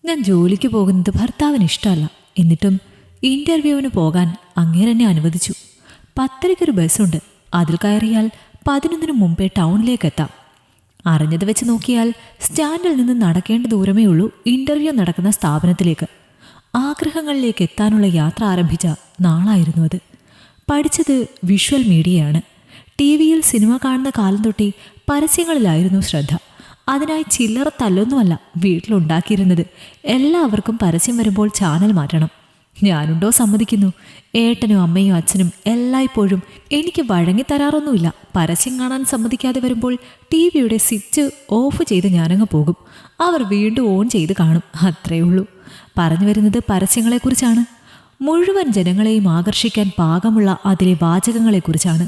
ഞാൻ ജോലിക്ക് പോകുന്നത് ഭർത്താവിന് ഇഷ്ടമല്ല. എന്നിട്ടും ഇൻ്റർവ്യൂവിന് പോകാൻ അങ്ങേരെന്നെ അനുവദിച്ചു. 10:30 ബസ്സുണ്ട്. അതിൽ കയറിയാൽ 11 മുമ്പേ ടൗണിലേക്ക് എത്താം. അറിഞ്ഞത് വെച്ച് നോക്കിയാൽ സ്റ്റാൻഡിൽ നിന്ന് നടക്കേണ്ട ദൂരമേ ഉള്ളൂ ഇൻ്റർവ്യൂ നടക്കുന്ന സ്ഥാപനത്തിലേക്ക്. ആഗ്രഹങ്ങളിലേക്ക് എത്താനുള്ള യാത്ര ആരംഭിച്ച നാളായിരുന്നു അത്. പഠിച്ചത് വിഷ്വൽ മീഡിയയാണ്. TV-യിൽ സിനിമ കാണുന്ന കാലം തൊട്ടേ പരസ്യങ്ങളിലായിരുന്നു ശ്രദ്ധ. അതിനായി ചില്ലറ തല്ലൊന്നുമല്ല വീട്ടിലുണ്ടാക്കിയിരുന്നത്. എല്ലാവർക്കും പരസ്യം വരുമ്പോൾ ചാനൽ മാറ്റണം. ഞാനുണ്ടോ സമ്മതിക്കുന്നു. ഏട്ടനും അമ്മയും അച്ഛനും എല്ലായ്പ്പോഴും എനിക്ക് വഴങ്ങിത്തരാറൊന്നുമില്ല. പരസ്യം കാണാൻ സമ്മതിക്കാതെ വരുമ്പോൾ TV-യുടെ സ്വിച്ച് ഓഫ് ചെയ്ത് ഞാനങ്ങ് പോകും. അവർ വീണ്ടും ഓൺ ചെയ്ത് കാണും. അത്രയേ ഉള്ളൂ. പറഞ്ഞു വരുന്നത് പരസ്യങ്ങളെക്കുറിച്ചാണ്. മുഴുവൻ ജനങ്ങളെയും ആകർഷിക്കാൻ പാകമുള്ള അതിലെ വാചകങ്ങളെക്കുറിച്ചാണ്.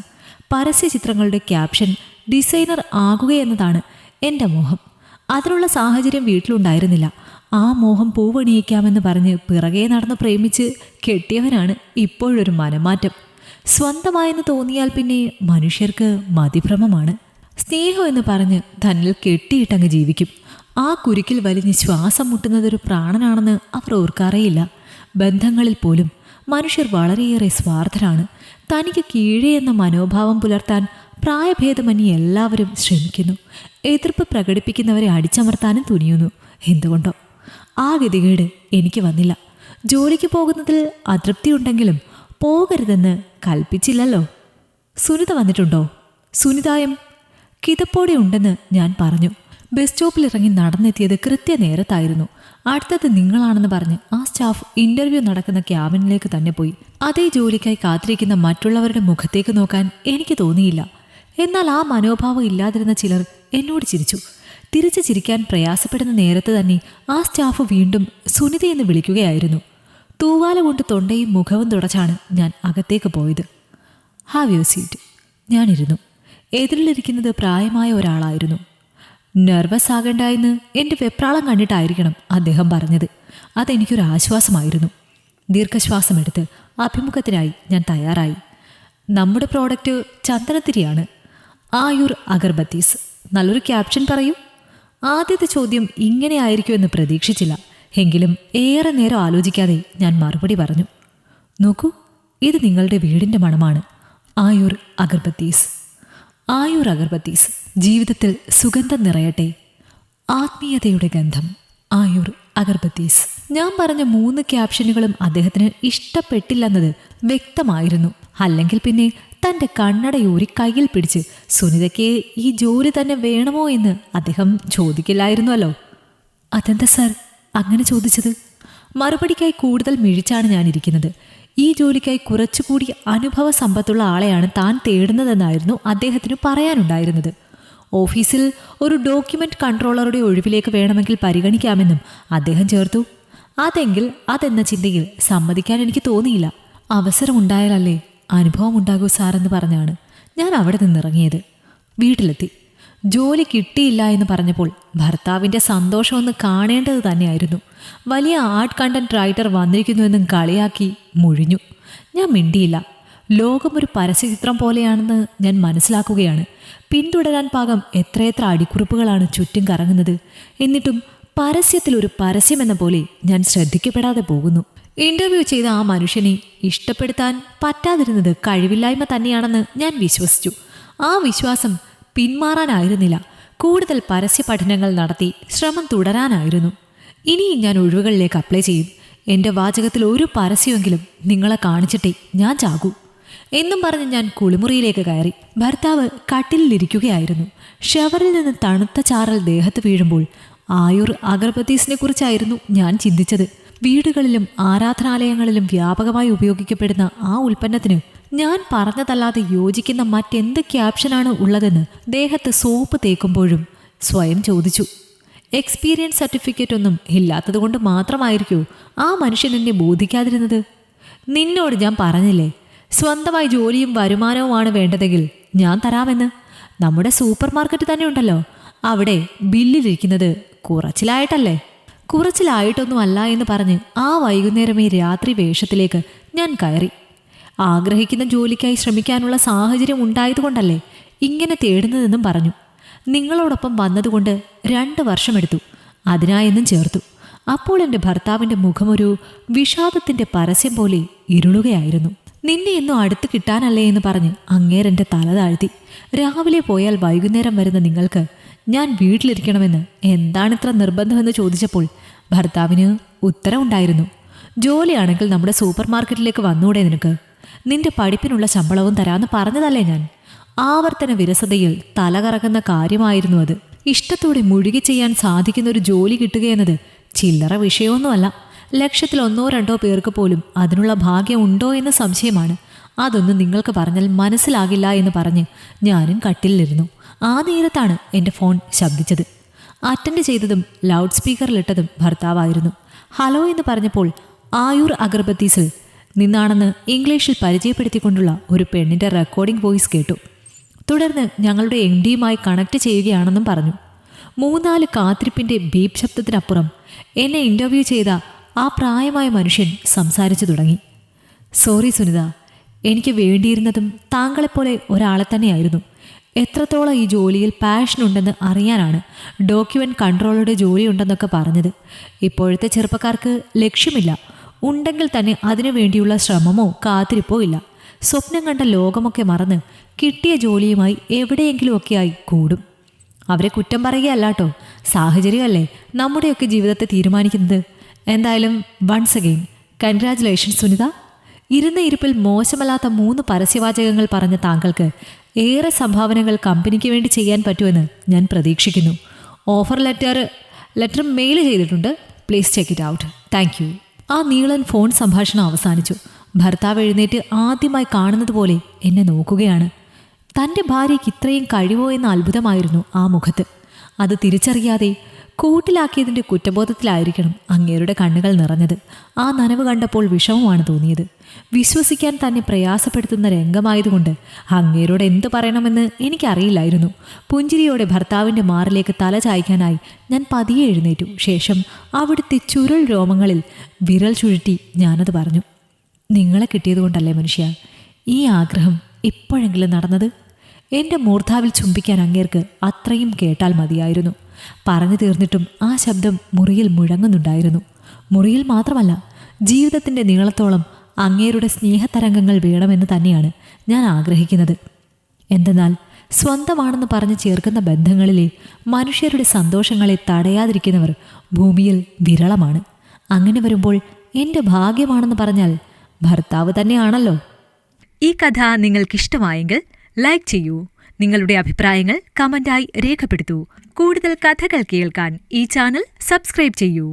പരസ്യ ചിത്രങ്ങളുടെ ക്യാപ്ഷൻ ഡിസൈനർ ആകുകയെന്നതാണ് എൻ്റെ മോഹം. അതിനുള്ള സാഹചര്യം വീട്ടിലുണ്ടായിരുന്നില്ല. ആ മോഹം പൂവണിയിക്കാമെന്ന് പറഞ്ഞ് പിറകെ നടന്ന് പ്രേമിച്ച് കെട്ടിയവനാണ് ഇപ്പോഴൊരു മനമാറ്റം. സ്വന്തമായെന്ന് തോന്നിയാൽ പിന്നെ മനുഷ്യർക്ക് മതിഭ്രമമാണ്. സ്നേഹം എന്ന് പറഞ്ഞ് തന്നിൽ കെട്ടിയിട്ടങ്ങ് ജീവിക്കും. ആ കുരുക്കിൽ വലിഞ്ഞ് ശ്വാസം മുട്ടുന്നതൊരു പ്രാണനാണെന്ന് അവർ ഓർക്കാറേയില്ല. ബന്ധങ്ങളിൽ പോലും മനുഷ്യർ വളരെയേറെ സ്വാർത്ഥരാണ്. തനിക്ക് കീഴേ എന്ന മനോഭാവം പുലർത്താൻ പ്രായഭേദമന്യേ എല്ലാവരും ശ്രമിക്കുന്നു. എതിർപ്പ് പ്രകടിപ്പിക്കുന്നവരെ അടിച്ചമർത്താനും തുനിയുന്നു. എന്തുകൊണ്ടോ ആ ഗതികേട് എനിക്ക് വന്നില്ല. ജോലിക്ക് പോകുന്നതിൽ അതൃപ്തിയുണ്ടെങ്കിലും പോകരുതെന്ന് കൽപ്പിച്ചില്ലല്ലോ. സുനിത വന്നിട്ടുണ്ടോ? സുനിതായം കിതപ്പോടെ ഉണ്ടെന്ന് ഞാൻ പറഞ്ഞു. ബസ് സ്റ്റോപ്പിൽ ഇറങ്ങി നടന്നെത്തിയത് കൃത്യനേരത്തായിരുന്നു. അടുത്തത് നിങ്ങളാണെന്ന് പറഞ്ഞ് ആ സ്റ്റാഫ് ഇൻ്റർവ്യൂ നടക്കുന്ന ക്യാബിനിലേക്ക് തന്നെ പോയി. അതേ ജോലിക്കായി കാത്തിരിക്കുന്ന മറ്റുള്ളവരുടെ മുഖത്തേക്ക് നോക്കാൻ എനിക്ക് തോന്നിയില്ല. എന്നാൽ ആ മനോഭാവം ഇല്ലാതിരുന്ന ചിലർ എന്നോട് ചിരിച്ചു. തിരിച്ചു ചിരിക്കാൻ പ്രയാസപ്പെടുന്ന നേരത്ത് തന്നെ ആ സ്റ്റാഫ് വീണ്ടും സുനിതയെന്ന് വിളിക്കുകയായിരുന്നു. തൂവാല കൊണ്ട് തൊണ്ടയും മുഖവും തുടച്ചാണ് ഞാൻ അകത്തേക്ക് പോയത്. Have you seat. ഞാനിരുന്നു. എതിരിലിരിക്കുന്നത് പ്രായമായ ഒരാളായിരുന്നു. നെർവസ് ആകണ്ട എന്ന് എൻ്റെ വെപ്രാളം കണ്ടിട്ടായിരിക്കണം അദ്ദേഹം പറഞ്ഞത്. അതെനിക്കൊരു ആശ്വാസമായിരുന്നു. ദീർഘശ്വാസമെടുത്ത് അഭിമുഖത്തിനായി ഞാൻ തയ്യാറായി. നമ്മുടെ പ്രോഡക്റ്റ് ചന്ദനത്തിരിയാണ്. ആയുർ അഗർബത്തീസ്. നല്ലൊരു ക്യാപ്ഷൻ പറയൂ. ആദ്യത്തെ ചോദ്യം ഇങ്ങനെ ആയിരിക്കുമെന്ന് പ്രതീക്ഷിച്ചില്ല. എങ്കിലും ഏറെ നേരം ആലോചിക്കാതെ ഞാൻ മറുപടി പറഞ്ഞു. നോക്കൂ, ഇത് നിങ്ങളുടെ വീടിൻ്റെ മണമാണ്. ആയുർ അഗർബത്തീസ്. ആയുർ അഗർബത്തീസ്. ജീവിതത്തിൽ സുഗന്ധം നിറയട്ടെ. ആത്മീയതയുടെ ഗന്ധം. ആയുർ അഗർബത്തീസ്. ഞാൻ പറഞ്ഞ 3 ക്യാപ്ഷനുകളും അദ്ദേഹത്തിന് ഇഷ്ടപ്പെട്ടില്ലെന്നത് വ്യക്തമായിരുന്നു. അല്ലെങ്കിൽ പിന്നെ തൻ്റെ കണ്ണടയൂരി കയ്യിൽ പിടിച്ച് സുനിതയ്ക്ക് ഈ ജോലി തന്നെ വേണമോ എന്ന് അദ്ദേഹം ചോദിക്കില്ലായിരുന്നുവല്ലോ. അതെന്താ സാർ അങ്ങനെ ചോദിച്ചത്? മറുപടിക്കായി കൂടുതൽ മിഴിച്ചാണ് ഞാനിരിക്കുന്നത്. ഈ ജോലിക്കായി കുറച്ചുകൂടി അനുഭവ സമ്പത്തുള്ള ആളെയാണ് താൻ തേടുന്നതെന്നായിരുന്നു അദ്ദേഹത്തിന് പറയാനുണ്ടായിരുന്നത്. ഓഫീസിൽ ഒരു ഡോക്യുമെൻ്റ് കൺട്രോളറുടെ ഒഴിവിലേക്ക് വേണമെങ്കിൽ പരിഗണിക്കാമെന്നും അദ്ദേഹം ചേർത്തു. അതെങ്കിൽ അതെന്ന ചിന്തയിൽ സമ്മതിക്കാൻ എനിക്ക് തോന്നിയില്ല. അവസരമുണ്ടായാലല്ലേ അനുഭവം ഉണ്ടാകൂ സാറെന്ന് പറഞ്ഞാണ് ഞാൻ അവിടെ നിന്നിറങ്ങിയത്. വീട്ടിലെത്തി. ജോലി കിട്ടിയില്ല എന്ന് പറഞ്ഞപ്പോൾ ഭർത്താവിൻ്റെ സന്തോഷമൊന്ന് കാണേണ്ടത് തന്നെയായിരുന്നു. വലിയ ആർട്ട് കണ്ടന്റ് റൈറ്റർ വന്നിരിക്കുന്നുവെന്നും കളിയാക്കി മുഴിഞ്ഞു. ഞാൻ മിണ്ടിയില്ല. ലോകമൊരു പരസ്യചിത്രം പോലെയാണെന്ന് ഞാൻ മനസ്സിലാക്കുകയാണ്. പിന്തുടരാൻ പാകം എത്രയെത്ര അടിക്കുറിപ്പുകളാണ് ചുറ്റും കറങ്ങുന്നത്. എന്നിട്ടും പരസ്യത്തിലൊരു പരസ്യമെന്ന പോലെ ഞാൻ ശ്രദ്ധിക്കപ്പെടാതെ പോകുന്നു. ഇൻ്റർവ്യൂ ചെയ്ത ആ മനുഷ്യനെ ഇഷ്ടപ്പെടുത്താൻ പറ്റാതിരുന്നത് കഴിവില്ലായ്മ തന്നെയാണെന്ന് ഞാൻ വിശ്വസിച്ചു. ആ വിശ്വാസം പിന്മാറാനായിരുന്നില്ല. കൂടുതൽ പരസ്യ പഠനങ്ങൾ നടത്തി ശ്രമം തുടരാനായിരുന്നു. ഇനിയും ഞാൻ ഒഴിവുകളിലേക്ക് അപ്ലൈ ചെയ്യും. എൻ്റെ വാചകത്തിൽ ഒരു പരസ്യമെങ്കിലും നിങ്ങളെ കാണിച്ചിട്ടേ ഞാൻ ചാകൂ എന്നും പറഞ്ഞ് ഞാൻ കുളിമുറിയിലേക്ക് കയറി. ഭർത്താവ് കട്ടിലിരിക്കുകയായിരുന്നു. ഷവറിൽ നിന്ന് തണുത്ത ചാറൽ ദേഹത്ത് വീഴുമ്പോൾ ആയുർ അഗർബത്തീസിനെ കുറിച്ചായിരുന്നു ഞാൻ ചിന്തിച്ചത്. വീടുകളിലും ആരാധനാലയങ്ങളിലും വ്യാപകമായി ഉപയോഗിക്കപ്പെടുന്ന ആ ഉൽപ്പന്നത്തിന് ഞാൻ പറഞ്ഞതല്ലാതെ യോജിക്കുന്ന മറ്റെന്ത് ക്യാപ്ഷനാണ് ഉള്ളതെന്ന് ദേഹത്ത് സോപ്പ് തേക്കുമ്പോഴും സ്വയം ചോദിച്ചു. എക്സ്പീരിയൻസ് സർട്ടിഫിക്കറ്റ് ഒന്നും ഇല്ലാത്തതുകൊണ്ട് മാത്രമായിരിക്കുമോ ആ മനുഷ്യൻ എന്നെ ബോധിക്കാതിരുന്നത്? നിന്നോട് ഞാൻ പറഞ്ഞില്ലേ, സ്വന്തമായി ജോലിയും വരുമാനവുമാണ് വേണ്ടതെങ്കിൽ ഞാൻ തരാമെന്ന്. നമ്മുടെ സൂപ്പർ മാർക്കറ്റ് തന്നെ ഉണ്ടല്ലോ. അവിടെ ബില്ലിലിരിക്കുന്നത് കുറച്ചിലായിട്ടല്ലേ? കുറച്ചിലായിട്ടൊന്നുമല്ല എന്ന് പറഞ്ഞ് ആ വൈകുന്നേരമേ രാത്രി വേഷത്തിലേക്ക് ഞാൻ കയറി. ആഗ്രഹിക്കുന്ന ജോലിക്കായി ശ്രമിക്കാനുള്ള സാഹചര്യം ഉണ്ടായതുകൊണ്ടല്ലേ ഇങ്ങനെ തേടുന്നതെന്നും പറഞ്ഞു. നിങ്ങളോടൊപ്പം വന്നതുകൊണ്ട് 2 വർഷമെടുത്തു. അതിനായെന്നും ചേർത്തു. അപ്പോൾ എൻ്റെ ഭർത്താവിൻ്റെ മുഖമൊരു വിഷാദത്തിൻ്റെ പരസ്യം പോലെ ഇരുളുകയായിരുന്നു. നിന്നെ എന്നും അടുത്ത് കിട്ടാനല്ലേ എന്ന് പറഞ്ഞ് അങ്ങേരെൻ്റെ തല താഴ്ത്തി. രാവിലെ പോയാൽ വൈകുന്നേരം വരുന്ന നിങ്ങൾക്ക് ഞാൻ വീട്ടിലിരിക്കണമെന്ന് എന്താണിത്ര നിർബന്ധമെന്ന് ചോദിച്ചപ്പോൾ ഭർത്താവിന് ഉത്തരവുണ്ടായിരുന്നു. ജോലിയാണെങ്കിൽ നമ്മുടെ സൂപ്പർ മാർക്കറ്റിലേക്ക് വന്നൂടെ നിനക്ക്? നിന്റെ പഠിപ്പിനുള്ള ശമ്പളവും തരാമെന്ന് പറഞ്ഞതല്ലേ ഞാൻ? ആവർത്തന വിരസതയിൽ തലകറങ്ങുന്ന കാര്യമായിരുന്നു അത്. ഇഷ്ടത്തോടെ മുഴുകി ചെയ്യാൻ സാധിക്കുന്ന ഒരു ജോലി കിട്ടുകയെന്നത് ചില്ലറ വിഷയമൊന്നുമല്ല. ലക്ഷത്തിൽ 1-2 പേർക്ക് പോലും അതിനുള്ള ഭാഗ്യം ഉണ്ടോ എന്ന് സംശയമാണ്. അതൊന്നും നിങ്ങൾക്ക് പറഞ്ഞാൽ മനസ്സിലാകില്ല എന്ന് പറഞ്ഞ് ഞാനും കട്ടിലിരുന്നു. ആ നേരത്താണ് എൻ്റെ ഫോൺ ശബ്ദിച്ചത്. അറ്റൻഡ് ചെയ്തതും ലൗഡ് സ്പീക്കറിലിട്ടതും ഭർത്താവായിരുന്നു. ഹലോ എന്ന് പറഞ്ഞപ്പോൾ ആയൂർ അഗർബത്തീസിൽ നിന്നാണെന്ന് ഇംഗ്ലീഷിൽ പരിചയപ്പെടുത്തിക്കൊണ്ടുള്ള ഒരു പെണ്ണിൻ്റെ റെക്കോർഡിംഗ് വോയിസ് കേട്ടു. തുടർന്ന് ഞങ്ങളുടെ MD-യുമായി കണക്ട് ചെയ്യുകയാണെന്നും പറഞ്ഞു. 3-4 കാത്തിരിപ്പിൻ്റെ ബീപ് ശബ്ദത്തിനപ്പുറം എന്നെ ഇൻ്റർവ്യൂ ചെയ്ത ആ പ്രായമായ മനുഷ്യൻ സംസാരിച്ചു തുടങ്ങി. സോറി സുനിത, എനിക്ക് വേണ്ടിയിരുന്നതും താങ്കളെപ്പോലെ ഒരാളെ തന്നെയായിരുന്നു. എത്രത്തോളം ഈ ജോലിയിൽ പാഷനുണ്ടെന്ന് അറിയാനാണ് ഡോക്യുമെൻ്റ് കൺട്രോളറുടെ ജോലിയുണ്ടെന്നൊക്കെ പറഞ്ഞത്. ഇപ്പോഴത്തെ ചെറുപ്പക്കാർക്ക് ലക്ഷ്യമില്ല, ഉണ്ടെങ്കിൽ തന്നെ അതിനു വേണ്ടിയുള്ള ശ്രമമോ കാത്തിരിപ്പോ ഇല്ല. സ്വപ്നം കണ്ട ലോകമൊക്കെ മറന്ന് കിട്ടിയ ജോലിയുമായി എവിടെയെങ്കിലുമൊക്കെയായി കൂടും. അവരെ കുറ്റം പറയുകയല്ല കേട്ടോ, സാഹചര്യമല്ലേ നമ്മുടെയൊക്കെ ജീവിതത്തെ തീരുമാനിക്കുന്നത്. എന്തായാലും വൺസ് അഗെയിൻ കൺഗ്രാജുലേഷൻസ് സുനിത. ഇരുന്ന ഇരിപ്പിൽ മോശമല്ലാത്ത 3 പരസ്യവാചകങ്ങൾ പറഞ്ഞ താങ്കൾക്ക് ഏറെ സംഭാവനകൾ കമ്പനിക്ക് വേണ്ടി ചെയ്യാൻ പറ്റുമെന്ന് ഞാൻ പ്രതീക്ഷിക്കുന്നു. ഓഫർ ലെറ്റർ മെയിൽ ചെയ്തിട്ടുണ്ട്. Please check it out. Thank you. ആ നീളൻ ഫോൺ സംഭാഷണം അവസാനിച്ചു. ഭർത്താവ് എഴുന്നേറ്റ് ആദ്യമായി കാണുന്നത് പോലെ എന്നെ നോക്കുകയാണ്. തൻ്റെ ഭാര്യയ്ക്ക് ഇത്രയും കഴിവോ എന്ന അത്ഭുതമായിരുന്നു ആ മുഖത്ത്. അത് തിരിച്ചറിയാതെ കൂട്ടിലാക്കിയതിൻ്റെ കുറ്റബോധത്തിലായിരിക്കണം അങ്ങേരുടെ കണ്ണുകൾ നിറഞ്ഞത്. ആ നനവ് കണ്ടപ്പോൾ വിഷമമാണ് തോന്നിയത്. വിശ്വസിക്കാൻ തന്നെ പ്രയാസപ്പെടുത്തുന്ന രംഗമായതുകൊണ്ട് അങ്ങേരോട് എന്ത് പറയണമെന്ന് എനിക്കറിയില്ലായിരുന്നു. പുഞ്ചിരിയോടെ ഭർത്താവിൻ്റെ മാറിലേക്ക് തല ചായ്ക്കാനായി ഞാൻ പതിയെ എഴുന്നേറ്റു. ശേഷം അവിടുത്തെ ചുരുൾ രോമങ്ങളിൽ വിരൽ ചുഴറ്റി ഞാനത് പറഞ്ഞു. നിങ്ങളെ കിട്ടിയതുകൊണ്ടല്ലേ മനുഷ്യ ഈ ആഗ്രഹം ഇപ്പോഴെങ്കിലും നടന്നത്? എൻ്റെ മൂർധാവിൽ ചുംബിക്കാൻ അങ്ങേർക്ക് അത്രയും കേട്ടാൽ മതിയായിരുന്നു. പറഞ്ഞു തീർന്നിട്ടും ആ ശബ്ദം മുറിയിൽ മുഴങ്ങുന്നുണ്ടായിരുന്നു. മുറിയിൽ മാത്രമല്ല, ജീവിതത്തിൻ്റെ നീളത്തോളം അങ്ങേരുടെ സ്നേഹതരംഗങ്ങൾ വേണമെന്ന് തന്നെയാണ് ഞാൻ ആഗ്രഹിക്കുന്നത്. എന്തെന്നാൽ സ്വന്തമാണെന്ന് പറഞ്ഞ് ചേർക്കുന്ന ബന്ധങ്ങളിലെ മനുഷ്യരുടെ സന്തോഷങ്ങളെ തടയാതിരിക്കുന്നവർ ഭൂമിയിൽ വിരളമാണ്. അങ്ങനെ വരുമ്പോൾ എൻ്റെ ഭാഗ്യമാണെന്ന് പറഞ്ഞാൽ ഭർത്താവ് തന്നെയാണല്ലോ. ഈ കഥ നിങ്ങൾക്കിഷ്ടമായെങ്കിൽ ലൈക്ക് ചെയ്യൂ. നിങ്ങളുടെ അഭിപ്രായങ്ങൾ കമന്റായി രേഖപ്പെടുത്തൂ. കൂടുതൽ കഥകൾ കേൾക്കാൻ ഈ ചാനൽ സബ്സ്ക്രൈബ് ചെയ്യൂ.